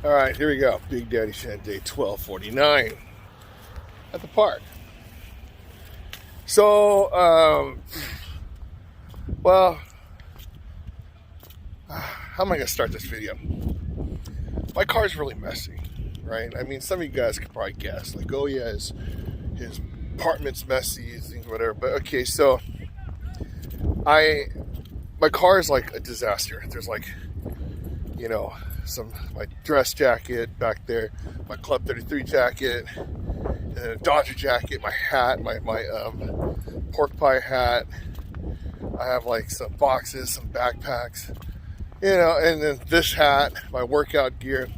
All right, here we go. Big Daddy Shan Day 1249 at the park. So, well, how am I going to start this video? My car's really messy, right? I mean, some of you guys could probably guess, like, oh yeah, his apartment's messy, things, whatever. But okay, so my car is like a disaster. There's like, my dress jacket back there, my Club 33 jacket, and a Dodger jacket, my hat, my pork pie hat. I have like some boxes, some backpacks, and then this hat, my workout gear,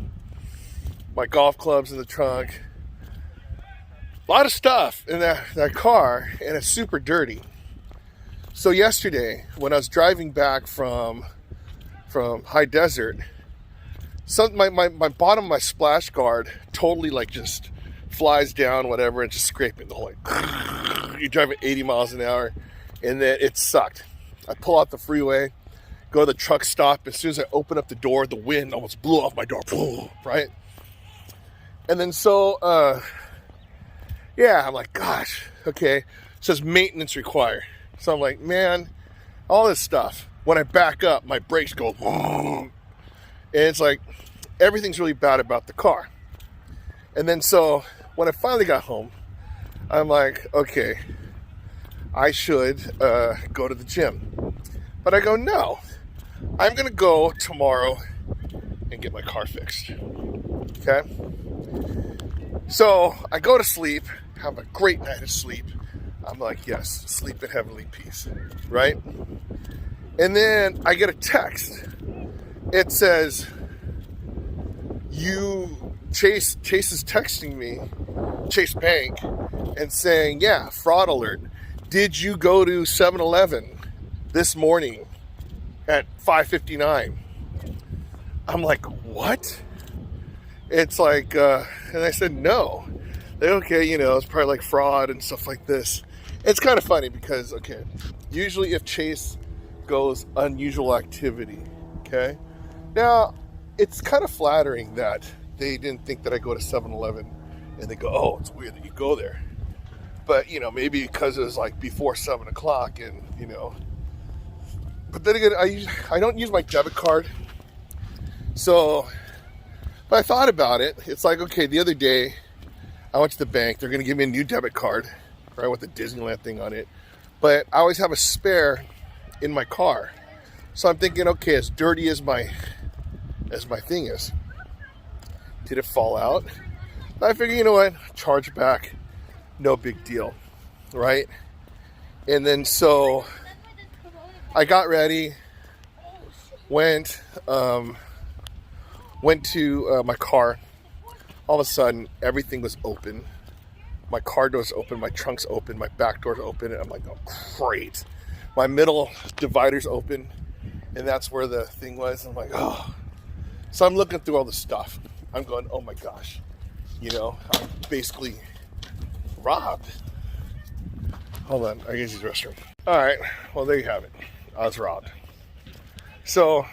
my golf clubs in the trunk. A lot of stuff in that car, and it's super dirty. So yesterday, when I was driving back from High Desert, my bottom of my splash guard totally like just flies down, whatever, and just scraping the whole like you drive at 80 miles an hour, and then it sucked. I pull out the freeway, go to the truck stop. As soon as I open up the door, the wind almost blew off my door, right? And then so I'm like, gosh, okay. It says maintenance required. So I'm like, man, all this stuff. When I back up, my brakes go, and it's like, everything's really bad about the car. And then so when I finally got home, I'm like, okay, I should go to the gym. But I go, no, I'm going to go tomorrow and get my car fixed. Okay? So I go to sleep, have a great night of sleep. I'm like, yes, sleep in heavenly peace, right? And then I get a text. It says, Chase is texting me, Chase Bank, and saying, yeah, fraud alert. Did you go to 7-Eleven this morning at 5:59? I'm like, what? It's like, and I said, no. Like, okay, it's probably like fraud and stuff like this. It's kind of funny because, okay, usually if Chase goes unusual activity, okay? Now, it's kind of flattering that they didn't think that I go to 7-Eleven and they go, oh, it's weird that you go there. But, maybe because it was like before 7 o'clock and, But then again, I don't use my debit card. So, but I thought about it. It's like, okay, the other day I went to the bank. They're going to give me a new debit card, right, with the Disneyland thing on it. But I always have a spare in my car. So I'm thinking, okay, as dirty as my thing is, did it fall out? I figured, you know what, charge it back, no big deal, right? And then so I got ready, went to my car. All of a sudden, everything was open. My car door's open, my trunk's open, my back door's open, and I'm like, oh, great. My middle divider's open, and that's where the thing was. I'm like, oh. So I'm looking through all the stuff. I'm going, oh my gosh. I'm basically robbed. Hold on, I can use the restroom. All right, well, there you have it. I was robbed. So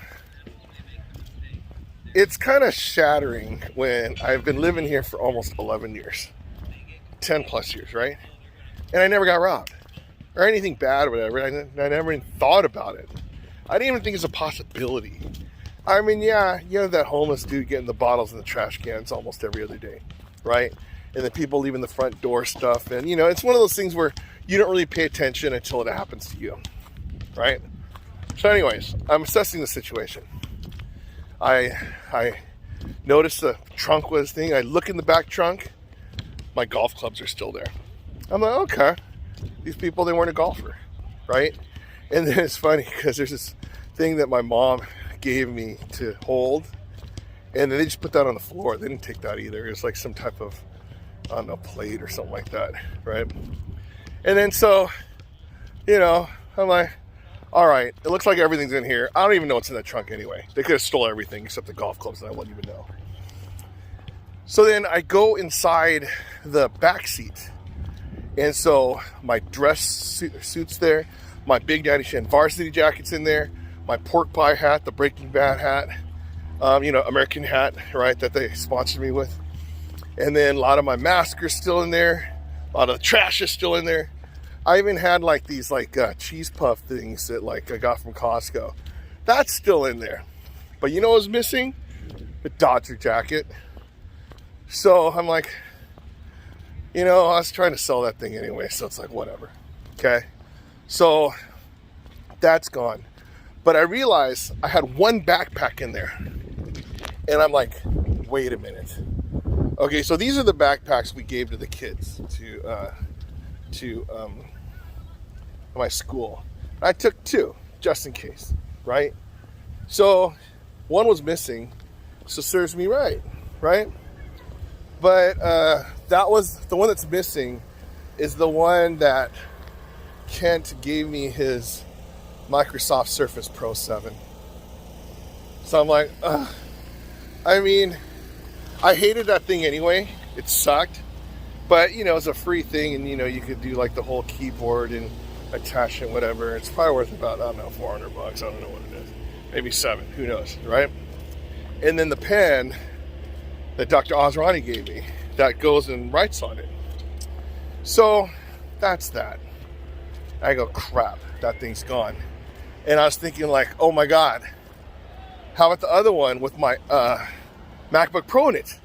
it's kind of shattering when I've been living here for almost 11 years. 10 plus years, right? And I never got robbed or anything bad or whatever. I never even thought about it. I didn't even think it's a possibility. I mean, yeah, that homeless dude getting the bottles in the trash cans almost every other day, right? And the people leaving the front door stuff. And, it's one of those things where you don't really pay attention until it happens to you, right? So anyways, I'm assessing the situation. I noticed the trunk was thing. I look in the back trunk. My golf clubs are still there. I'm like, okay, these people, they weren't a golfer, right? And then it's funny because there's this thing that my mom gave me to hold, and then they just put that on the floor. They didn't take that either. It's like some type of, I don't know, plate or something like that, right? And then so, I'm like, all right, it looks like everything's in here. I don't even know what's in the trunk anyway. They could have stole everything except the golf clubs, and I wouldn't even know. So then I go inside the back seat, and so my dress suit's there, my Big Daddy Shan varsity jacket's in there, my pork pie hat, the Breaking Bad hat, American hat, right, that they sponsored me with. And then a lot of my masks are still in there. A lot of the trash is still in there. I even had like these cheese puff things that like I got from Costco. That's still in there. But you know what was missing? The Dodger jacket. So I'm like, I was trying to sell that thing anyway, so it's like whatever. Okay. So that's gone. But I realized I had one backpack in there. And I'm like, wait a minute. Okay, so these are the backpacks we gave to the kids to my school. I took two, just in case, right? So one was missing, so serves me right? But that was the one that's missing is the one that Kent gave me his Microsoft Surface Pro 7. So I'm like, ugh. I mean, I hated that thing anyway. It sucked. But, it's a free thing, and, you could do, like, the whole keyboard and attach it, whatever. It's probably worth about, $400. I don't know what it is. Maybe $7. Who knows, right? And then the pen that Dr. Osrani gave me that goes and writes on it. So, that's that. I go, crap, that thing's gone. And I was thinking, like, oh, my God. How about the other one with my MacBook Pro in it?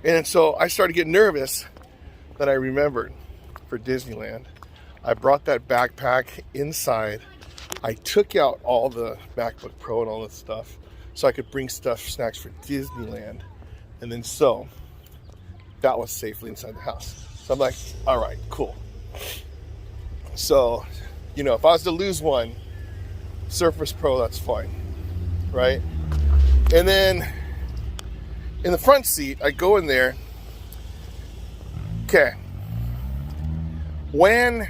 And so I started getting nervous. Then I remembered for Disneyland, I brought that backpack inside. I took out all the MacBook Pro and all this stuff so I could bring snacks for Disneyland. And then so that was safely inside the house. So I'm like, all right, cool. So, if I was to lose one, Surface Pro, that's fine. Right? And then in the front seat, I go in there. Okay. When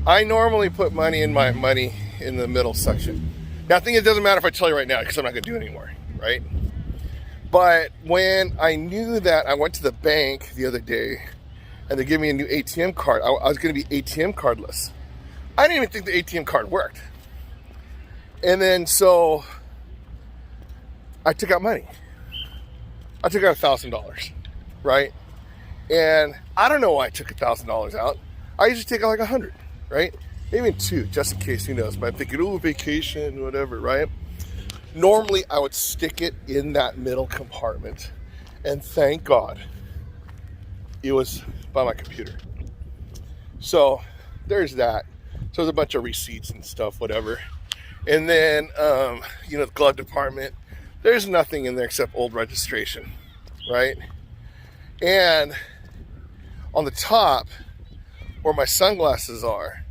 I normally put money in the middle section. Now, I think it doesn't matter if I tell you right now because I'm not going to do it anymore, right? But when I knew that, I went to the bank the other day and they gave me a new ATM card. I was going to be ATM cardless. I didn't even think the ATM card worked. And then so I took out money. I took out $1,000, right? And I don't know why I took $1,000 out. I usually take out like 100, right? Maybe 2, just in case, who knows. But I'm thinking, oh, vacation, whatever, right? Normally, I would stick it in that middle compartment. And thank God, it was by my computer. So there's that. So there's a bunch of receipts and stuff, whatever. And then, the glove department, there's nothing in there except old registration, right? And on the top, where my sunglasses are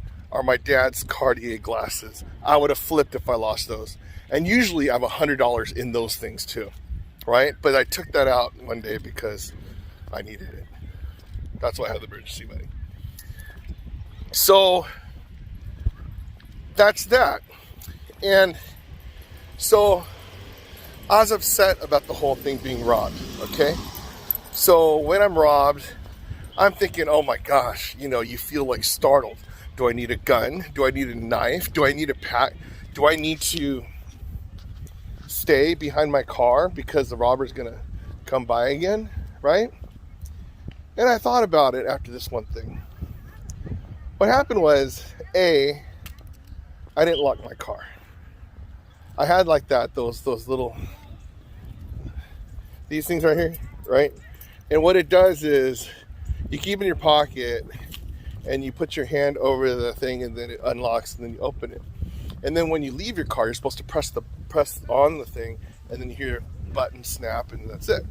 my dad's Cartier glasses. I would have flipped if I lost those. And usually I have $100 in those things too, right? But I took that out one day because I needed it. That's why I had the emergency money. So that's that. And so I was upset about the whole thing being robbed, okay? So when I'm robbed, I'm thinking, oh my gosh, you feel like startled. Do I need a gun? Do I need a knife? Do I need a pack? Do I need to stay behind my car because the robber's gonna come by again, right? And I thought about it after this one thing. What happened was, I didn't lock my car. I had like those little, these things right here, right? And what it does is you keep it in your pocket and you put your hand over the thing and then it unlocks and then you open it. And then when you leave your car, you're supposed to press on the thing and then you hear a button snap and that's it.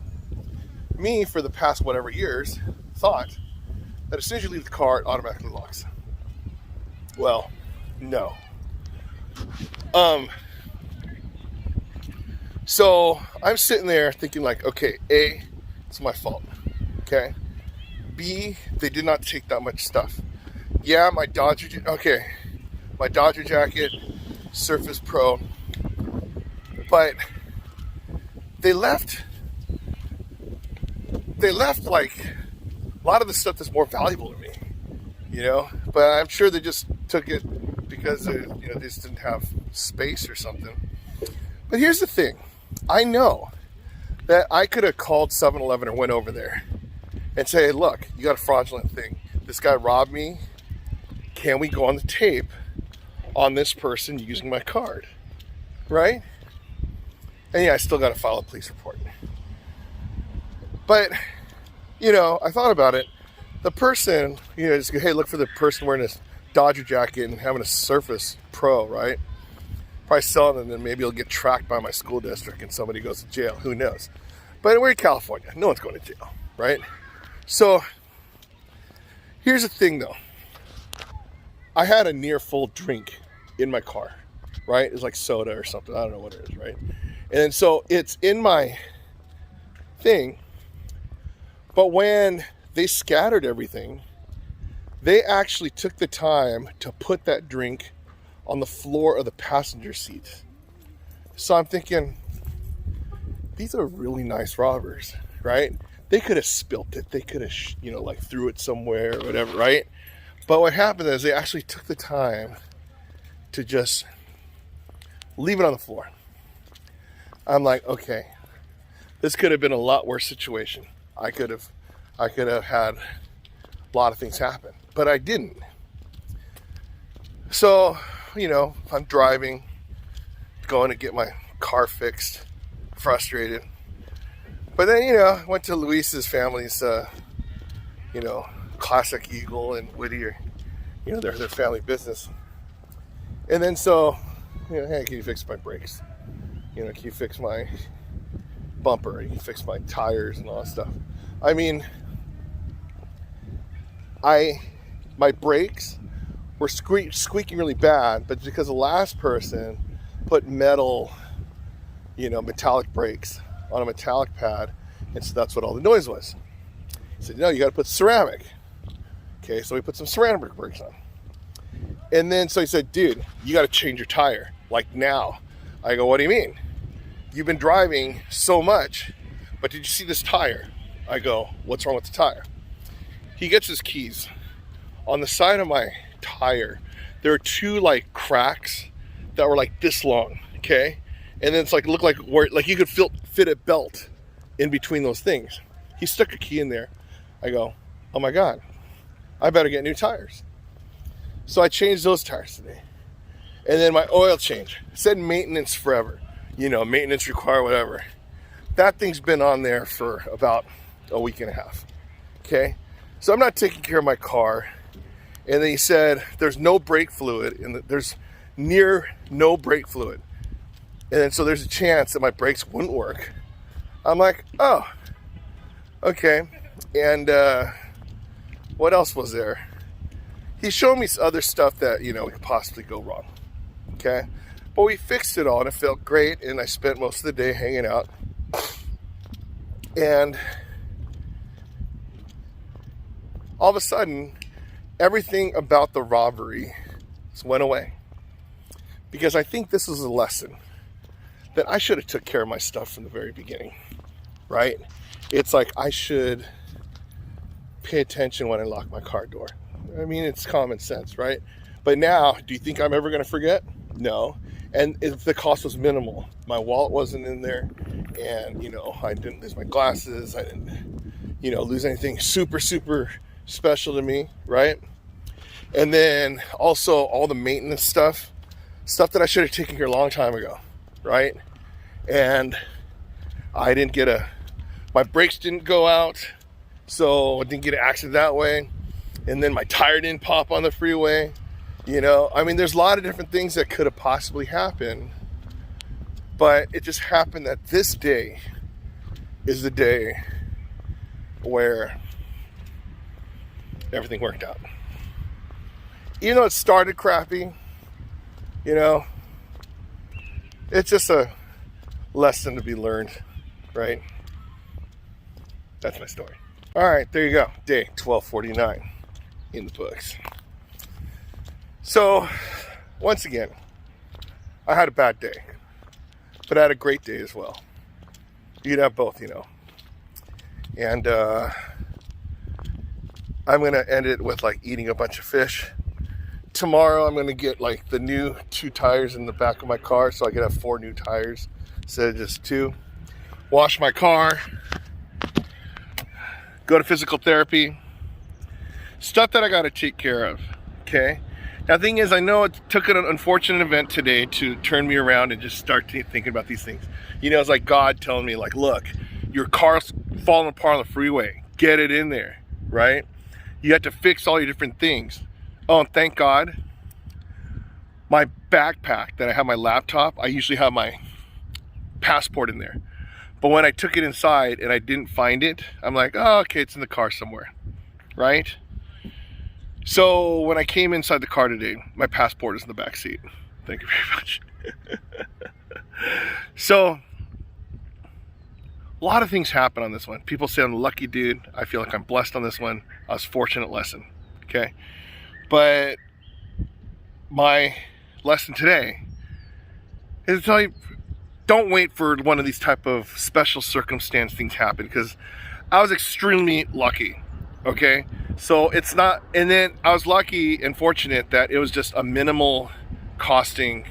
Me, for the past whatever years, thought that as soon as you leave the car, it automatically locks. Well, no. So I'm sitting there thinking like, okay, A, it's my fault, okay? B, they did not take that much stuff. Yeah, my Dodger jacket, Surface Pro, but they left like a lot of the stuff that's more valuable to me, but I'm sure they just took it because they just didn't have space or something. But here's the thing. I know that I could have called 7-Eleven or went over there and say, hey, look, you got a fraudulent thing. This guy robbed me. Can we go on the tape on this person using my card? Right? And yeah, I still got to file a police report. But, I thought about it. The person, just go, hey, look for the person wearing this Dodger jacket and having a Surface Pro, right? Probably selling it, and then maybe he'll get tracked by my school district and somebody goes to jail. Who knows? But we're in California. No one's going to jail, right? So here's the thing, though. I had a near full drink in my car, right? It's like soda or something. I don't know what it is, right? And so it's in my thing. But when they scattered everything, they actually took the time to put that drink on the floor of the passenger seat. So I'm thinking, these are really nice robbers, right? They could have spilt it. They could have, threw it somewhere or whatever, right? But what happened is they actually took the time to just leave it on the floor. I'm like, okay, this could have been a lot worse situation. I could have had a lot of things happen, but I didn't. So, I'm driving, going to get my car fixed, frustrated. But then, went to Luis's family's, Classic Eagle and Whittier, their family business. And then so, hey, can you fix my brakes? Can you fix my bumper? You can fix my tires and all that stuff. I mean, my brakes were squeaking really bad, but because the last person put metallic brakes on a metallic pad, and so that's what all the noise was. He said, no, you got to put ceramic. Okay, so we put some ceramic brakes on. And then so he said, dude, you got to change your tire, like now. I go, what do you mean? You've been driving so much, but did you see this tire? I go, what's wrong with the tire? He gets his keys. On the side of my tire, there are two cracks that were this long, okay? And then it's it looked like you could fit a belt in between those things. He stuck a key in there. I go, oh my God, I better get new tires. So I changed those tires today. And then my oil change. It said maintenance forever. Maintenance required, whatever. That thing's been on there for about a week and a half. Okay? So I'm not taking care of my car. And then he said, there's no brake fluid. And there's near no brake fluid. And then so there's a chance that my brakes wouldn't work. I'm like, oh, okay. And what else was there? He showed me some other stuff that, could possibly go wrong. Okay? But we fixed it all and it felt great. And I spent most of the day hanging out. And all of a sudden, everything about the robbery just went away. Because I think this is a lesson that I should have took care of my stuff from the very beginning, right? It's I should pay attention when I lock my car door. I mean, it's common sense, right? But now, do you think I'm ever going to forget? No. And if the cost was minimal, my wallet wasn't in there, and I didn't lose my glasses, I didn't lose anything super special to me, right? And then also all the maintenance stuff that I should have taken care of a long time ago, right? And I didn't get my brakes didn't go out, so I didn't get an accident that way. And then my tire didn't pop on the freeway. I mean, there's a lot of different things that could have possibly happened, but it just happened that this day is the day where everything worked out. Even though it started crappy, it's just a lesson to be learned, right? That's my story. All right, there you go. Day 1249 in the books. So, once again, I had a bad day, but I had a great day as well. You'd have both, And I'm going to end it with eating a bunch of fish. Tomorrow I'm going to get the new 2 tires in the back of my car so I can have 4 new tires instead of just 2. Wash my car, go to physical therapy, stuff that I got to take care of, okay? Now, the thing is, I know it took an unfortunate event today to turn me around and just start thinking about these things. You know, it's like God telling me, like, look, your car's falling apart on the freeway. Get it in there, right? You have to fix all your different things. Oh, and thank God, my backpack that I have my laptop, I usually have my passport in there. But when I took it inside and I didn't find it, I'm like, oh, okay, it's in the car somewhere, right? So when I came inside the car today, my passport is in the back seat. Thank you very much. So a lot of things happen on this one. People say I'm a lucky dude. I feel like I'm blessed on this one. I was fortunate lesson, okay? But my lesson today is to tell you, don't wait for one of these type of special circumstance things happen, because I was extremely lucky, okay? So it's not, and then I was lucky and fortunate that it was just a minimal costing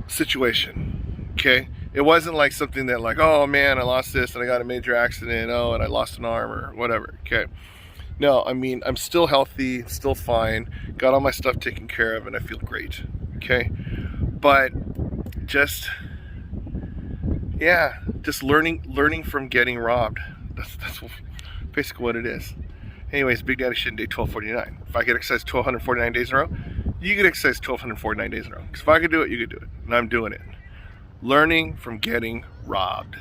situation, okay? It wasn't like something that like, oh man, I lost this and I got a major accident, oh, and I lost an arm or whatever, okay? No, I mean, I'm still healthy, still fine, got all my stuff taken care of, and I feel great, okay? But just, yeah, just learning from getting robbed. That's basically what it is. Anyways, Big Daddy Shit Day 1249. If I get exercise 1249 days in a row, you get exercise 1249 days in a row. Because if I could do it, you could do it. And I'm doing it. Learning from getting robbed.